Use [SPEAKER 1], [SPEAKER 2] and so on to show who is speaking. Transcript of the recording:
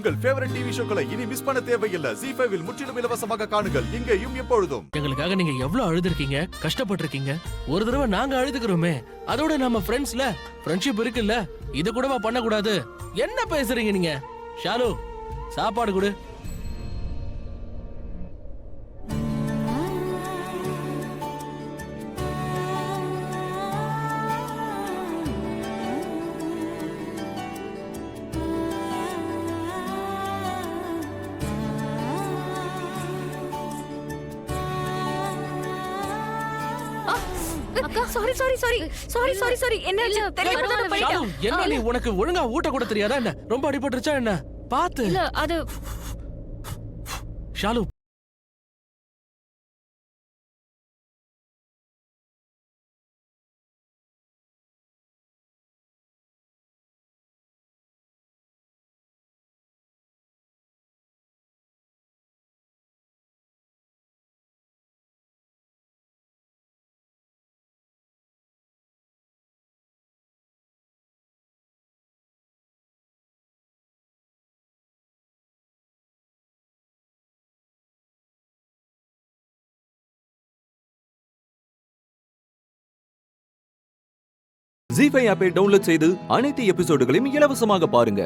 [SPEAKER 1] உங்கள் favourite TV ஷோக்களை இனி miss பண்ண தேவையில்லை. ZEE5 இல் முற்றிலும் இலவசமாக காணுங்கள், இங்கேயும் எப்பொழுதும்.
[SPEAKER 2] எங்களுக்காக நீங்க எவ்வளவு அழுதுருக்கீங்க, கஷ்டப்பட்டிருக்கீங்க. ஒரு தடவை நாங்க அழுதுக்கிறோமே, அதோட நம்ம ஃப்ரெண்ட்ஸ்ல ஃப்ரெண்ட்ஷிப் இருக்குல்ல, இது கூடவா பண்ண கூடாது? என்ன பேசுறீங்க நீங்க? ஷாலு, சாப்பாடு கொடு.
[SPEAKER 3] அக்கா sorry sorry sorry sorry sorry sorry என்ன தெரியாம தான்
[SPEAKER 2] ஷாலு,
[SPEAKER 3] பண்ணிட்டேன்.
[SPEAKER 2] என்ன நீ உனக்கு ஒழுங்கா ஊட்ட கூட தெரியாதா என்ன? ரொம்ப அடிபட்டுருச்சா என்ன? பாத்து.
[SPEAKER 3] இல்ல அது
[SPEAKER 2] ஷாலு,
[SPEAKER 4] ZEE5 ஆப்பை டவுன்லோட் செய்து அனைத்து எபிசோடுகளையும் இலவசமாக பாருங்க.